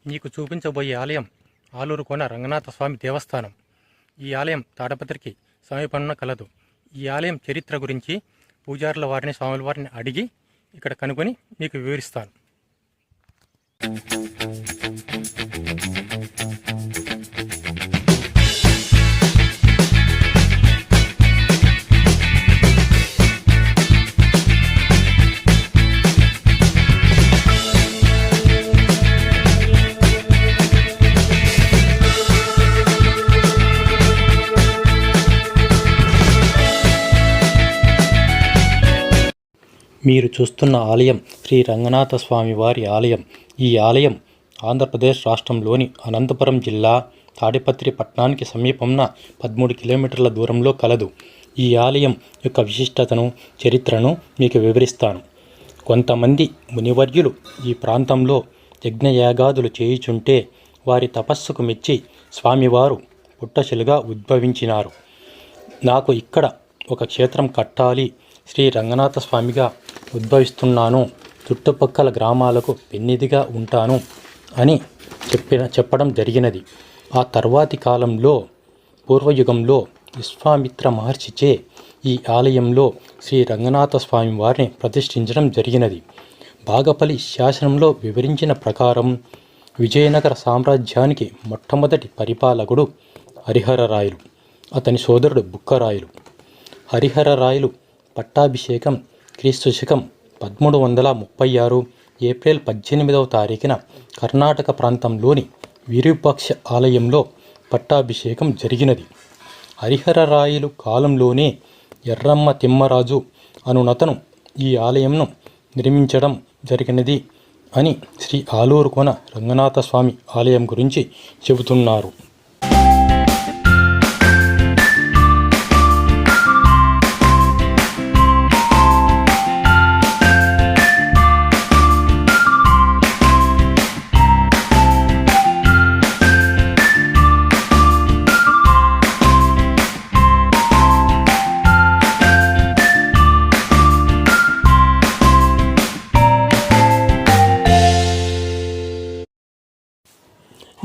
నీకు చూపించబోయే ఆలయం ఆలూరు కోన రంగనాథ స్వామి దేవస్థానం. ఈ ఆలయం తాడపత్రికి సమీపంలో కలదు. ఈ ఆలయం చరిత్ర గురించి పూజారుల వారిని, స్వాముల వారిని అడిగి ఇక్కడ కనుగొని మీకు వివరిస్తాను. మీరు చూస్తున్న ఆలయం శ్రీ రంగనాథ స్వామి వారి ఆలయం. ఈ ఆలయం ఆంధ్రప్రదేశ్ రాష్ట్రంలోని అనంతపురం జిల్లా తాడిపత్రి పట్టణానికి సమీపంన 13 కిలోమీటర్ల దూరంలో కలదు. ఈ ఆలయం యొక్క విశిష్టతను, చరిత్రను మీకు వివరిస్తాను. కొంతమంది మునివర్యులు ఈ ప్రాంతంలో యజ్ఞయాగాదులు చేయుచుంటే వారి తపస్సుకు మెచ్చి స్వామివారు పుట్టశిలుగా ఉద్భవించినారు. నాకు ఇక్కడ ఒక క్షేత్రం కట్టాలి, శ్రీ రంగనాథ స్వామిగా ఉద్భవిస్తున్నాను, చుట్టుపక్కల గ్రామాలకు పెన్నిధిగా ఉంటాను అని చెప్పడం జరిగినది. ఆ తర్వాతి కాలంలో పూర్వయుగంలో విశ్వామిత్ర మహర్షిచే ఈ ఆలయంలో శ్రీ రంగనాథ స్వామి వారిని ప్రతిష్ఠించడం జరిగినది. బాగపలి శాసనంలో వివరించిన ప్రకారం విజయనగర సామ్రాజ్యానికి మొట్టమొదటి పరిపాలకుడు హరిహరరాయలు, అతని సోదరుడు బుక్కరాయలు. హరిహరరాయలు పట్టాభిషేకం క్రీస్తు శకం 1336 ఏప్రిల్ 18వ తారీఖున కర్ణాటక ప్రాంతంలోని విరూపాక్ష ఆలయంలో పట్టాభిషేకం జరిగినది. హరిహరరాయలు కాలంలోనే ఎర్రమ్మ తిమ్మరాజు అనునతను ఈ ఆలయంను నిర్మించడం జరిగినది అని శ్రీ ఆలూరు కోన రంగనాథ స్వామి ఆలయం గురించి చెబుతున్నారు.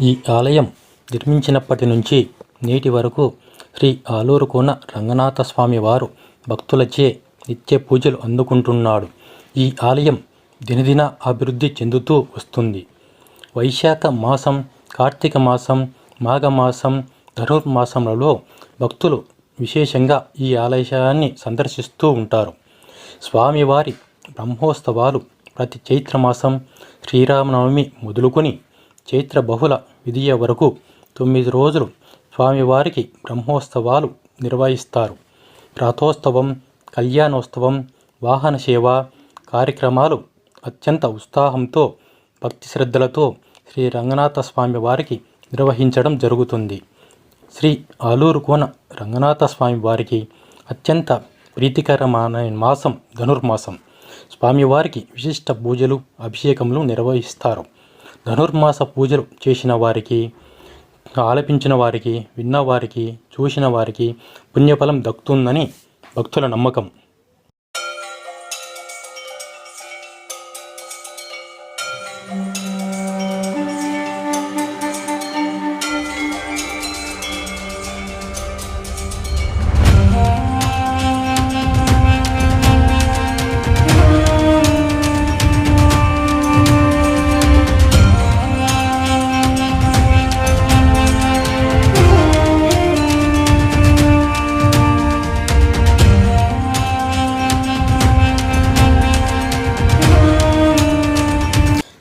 ఈ ఆలయం నిర్మించినప్పటి నుంచి నేటి వరకు శ్రీ ఆలూరు కోన రంగనాథ స్వామి వారు భక్తులచే నిత్య పూజలు అందుకుంటున్నాడు. ఈ ఆలయం దినదిన అభివృద్ధి చెందుతూ వస్తుంది. వైశాఖ మాసం, కార్తీక మాసం, మాఘమాసం, ధనుర్మాసంలలో భక్తులు విశేషంగా ఈ ఆలయాన్ని సందర్శిస్తూ ఉంటారు. స్వామివారి బ్రహ్మోత్సవాలు ప్రతి చైత్రమాసం శ్రీరామనవమి మొదలుకొని చైత్ర బహుళ విధియ వరకు 9 రోజులు స్వామివారికి బ్రహ్మోత్సవాలు నిర్వహిస్తారు. రథోత్సవం, కళ్యాణోత్సవం, వాహన సేవ కార్యక్రమాలు అత్యంత ఉత్సాహంతో, భక్తి శ్రద్ధలతో శ్రీ రంగనాథ స్వామి వారికి నిర్వహించడం జరుగుతుంది. శ్రీ ఆలూరు కోన రంగనాథ స్వామి వారికి అత్యంత ప్రీతికరమైన మాసం ధనుర్మాసం. స్వామివారికి విశిష్ట పూజలు, అభిషేకములు నిర్వహిస్తారు. ధనుర్మాస పూజలు చేసిన వారికి, ఆలపించిన వారికి, విన్నవారికి, చూసిన వారికి పుణ్యఫలం దక్కుతుందని భక్తుల నమ్మకం.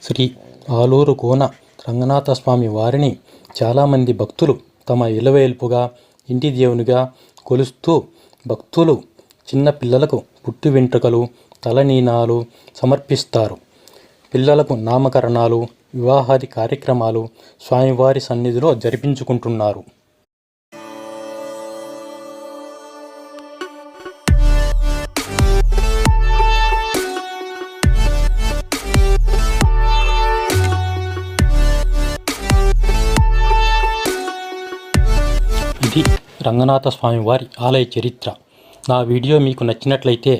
శ్రీ ఆలూరు కోన రంగనాథ స్వామి వారిని చాలామంది భక్తులు తమ ఇలవేల్పుగా, ఇంటి దేవునిగా కొలుస్తూ భక్తులు చిన్న పిల్లలకు పుట్టి వెంట్రుకలు, తలనీనాలు సమర్పిస్తారు. పిల్లలకు నామకరణాలు, వివాహాది కార్యక్రమాలు స్వామివారి సన్నిధిలో జరిపించుకుంటున్నారు. ఇది రంగనాథ స్వామి వారి ఆలయ చరిత్ర. నా వీడియో మీకు నచ్చినట్లయితే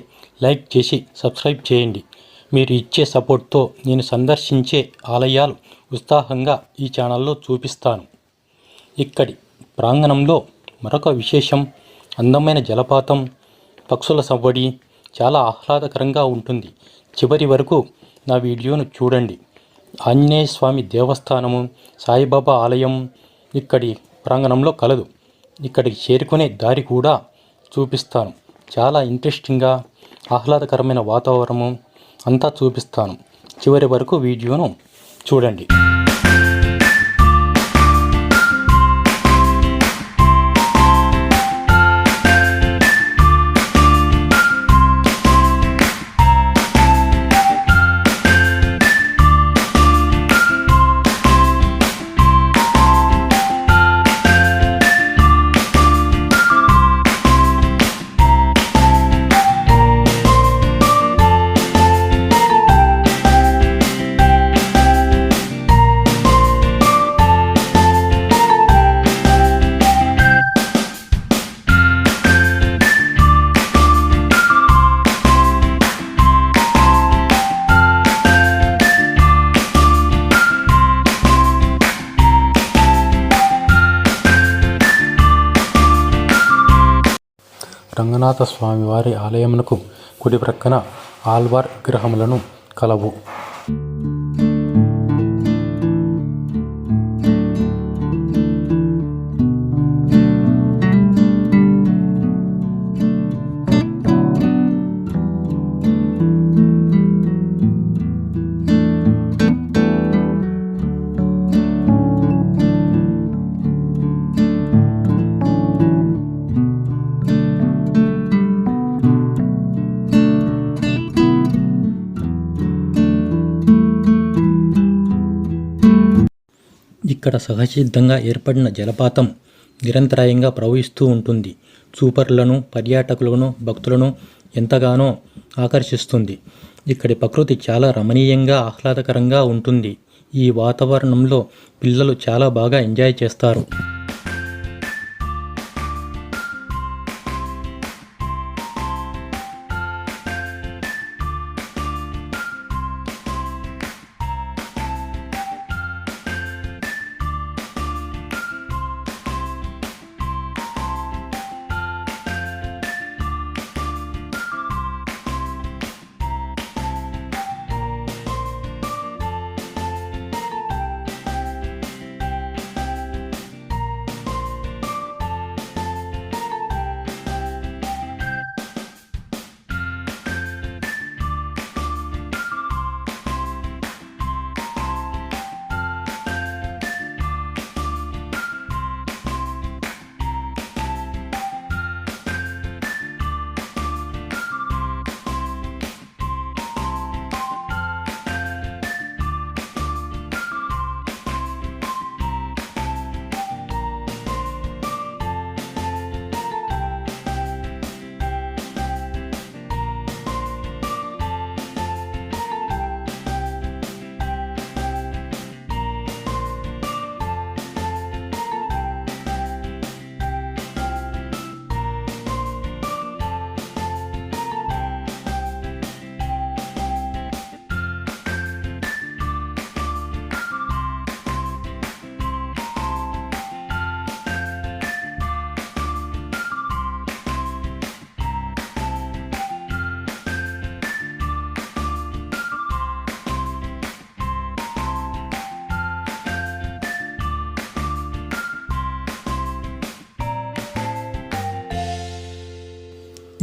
లైక్ చేసి సబ్స్క్రైబ్ చేయండి. మీరు ఇచ్చే సపోర్ట్తో నేను సందర్శించే ఆలయాలు ఉత్సాహంగా ఈ ఛానల్లో చూపిస్తాను. ఇక్కడి ప్రాంగణంలో మరొక విశేషం అందమైన జలపాతం, పక్షుల సవ్వడి చాలా ఆహ్లాదకరంగా ఉంటుంది. చివరి వరకు నా వీడియోను చూడండి. ఆంజనేయ స్వామి దేవస్థానము, సాయిబాబా ఆలయం ఇక్కడి ప్రాంగణంలో కలదు. ఇక్కడికి చేరుకునే దారి కూడా చూపిస్తాను. చాలా ఇంట్రెస్టింగ్గా ఆహ్లాదకరమైన వాతావరణము అంతా చూపిస్తాను. చివరి వరకు వీడియోను చూడండి. రంగనాథ స్వామి వారి ఆలయమునకు కుడి ప్రక్కన ఆల్వార్ విగ్రహములను కలవు. ఇక్కడ సహసిద్ధంగా ఏర్పడిన జలపాతం నిరంతరాయంగా ప్రవహిస్తూ ఉంటుంది. చూపరులను, పర్యాటకులను, భక్తులను ఎంతగానో ఆకర్షిస్తుంది. ఇక్కడి ప్రకృతి చాలా రమణీయంగా, ఆహ్లాదకరంగా ఉంటుంది. ఈ వాతావరణంలో పిల్లలు చాలా బాగా ఎంజాయ్ చేస్తారు.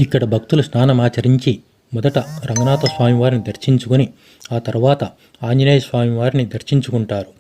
ఇక్కడ భక్తులు స్నానమాచరించి మొదట రంగనాథ స్వామివారిని దర్శించుకొని ఆ తర్వాత ఆంజనేయ స్వామివారిని దర్శించుకుంటారు.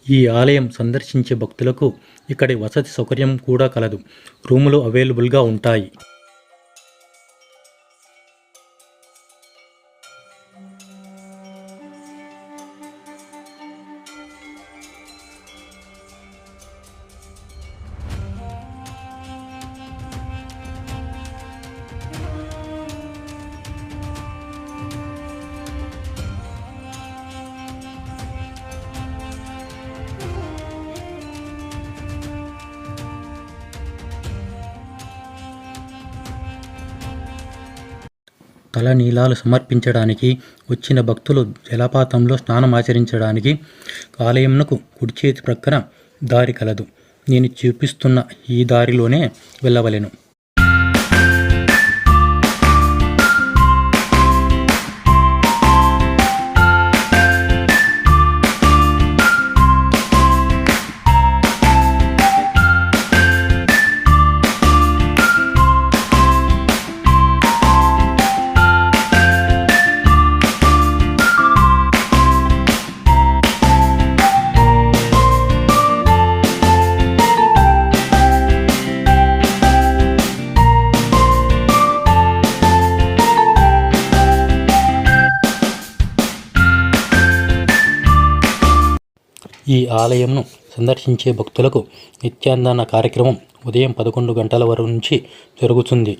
ఈ ఆలయం సందర్శించే భక్తులకు ఇక్కడి వసతి సౌకర్యం కూడా కలదు. రూములు అవైలబుల్గా ఉంటాయి. తలనీలాలు సమర్పించడానికి వచ్చిన భక్తులు జలపాతంలో స్నానమాచరించడానికి ఆలయంనకు కుడి చేతి ప్రక్కన దారి కలదు. నేను చూపిస్తున్న ఈ దారిలోనే వెళ్ళవలెను. ఈ ఆలయంను సందర్శించే భక్తులకు నిత్యాన్నదాన కార్యక్రమం ఉదయం 11 గంటల వరకు నుంచి జరుగుతుంది.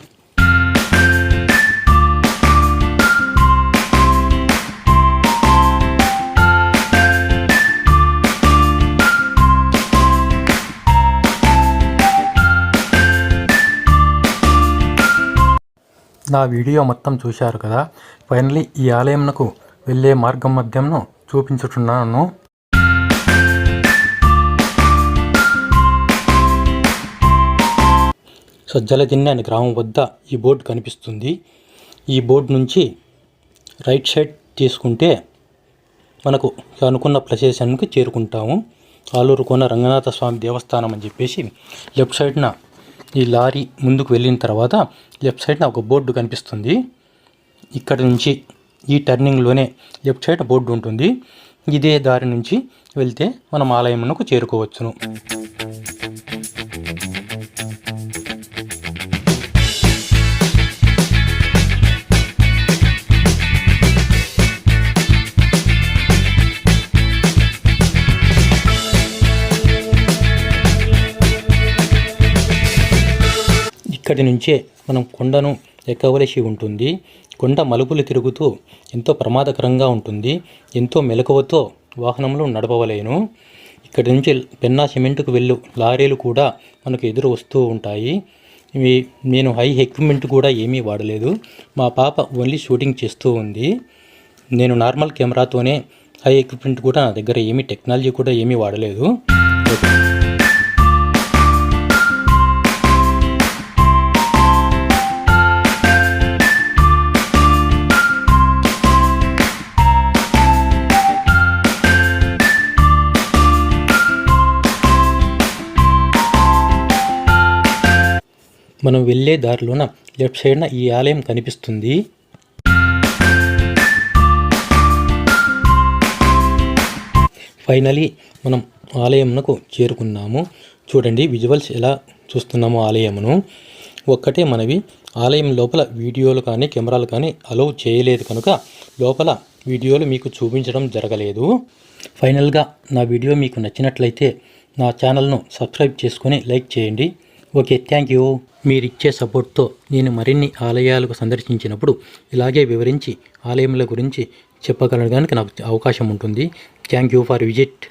నా వీడియో మొత్తం చూశారు కదా. ఫైనలీ ఈ ఆలయంకు వెళ్ళే మార్గం మధ్యంను చూపించుచున్నాను. సజ్జలదిన్నె అనే గ్రామం వద్ద ఈ బోర్డు కనిపిస్తుంది. ఈ బోర్డు నుంచి రైట్ సైడ్ తీసుకుంటే మనకు అనుకున్న ప్రదేశానికి చేరుకుంటాము. ఆలూరు కోన రంగనాథ స్వామి దేవస్థానం అని చెప్పేసి లెఫ్ట్ సైడ్న ఈ లారీ ముందుకు వెళ్ళిన తర్వాత లెఫ్ట్ సైడ్న ఒక బోర్డు కనిపిస్తుంది. ఇక్కడ నుంచి ఈ టర్నింగ్లోనే లెఫ్ట్ సైడ్ బోర్డు ఉంటుంది. ఇదే దారి నుంచి వెళ్తే మనం ఆలయమునకు చేరుకోవచ్చును. ఇక్కడి నుంచే మనం కొండను ఎక్కవలసి ఉంటుంది. కొండ మలుపులు తిరుగుతూ ఎంతో ప్రమాదకరంగా ఉంటుంది. ఎంతో మెలకువతో వాహనంలో నడపవలేను. ఇక్కడి నుంచి పెన్నా సిమెంట్కు వెళ్ళు లారీలు కూడా మనకు ఎదురు వస్తూ ఉంటాయి. నేను హై ఎక్విప్మెంట్ కూడా ఏమీ వాడలేదు. మా పాప ఓన్లీ షూటింగ్ చేస్తూ ఉంది. నేను నార్మల్ కెమెరాతోనే, హై ఎక్విప్మెంట్ కూడా నా దగ్గర ఏమీ టెక్నాలజీ కూడా ఏమీ వాడలేదు. మనం వెళ్ళే దారిలోన లెఫ్ట్ సైడ్న ఈ ఆలయం కనిపిస్తుంది. ఫైనలీ మనం ఆలయంకు చేరుకున్నాము. చూడండి విజువల్స్ ఎలా చూస్తున్నామో ఆలయమును. ఒక్కటే మనవి, ఆలయం లోపల వీడియోలు కానీ కెమెరాలు కానీ అలౌ చేయలేదు కనుక లోపల వీడియోలు మీకు చూపించడం జరగలేదు. ఫైనల్గా నా వీడియో మీకు నచ్చినట్లయితే నా ఛానల్ను సబ్స్క్రైబ్ చేసుకొని లైక్ చేయండి. Okay, thank you. మీరిచ్చే సపోర్ట్తో నేను మరిన్ని ఆలయాలకు సందర్శించినప్పుడు ఇలాగే వివరించి ఆలయముల గురించి చెప్పగలగడానికి నాకు అవకాశం ఉంటుంది. Thank you for visit.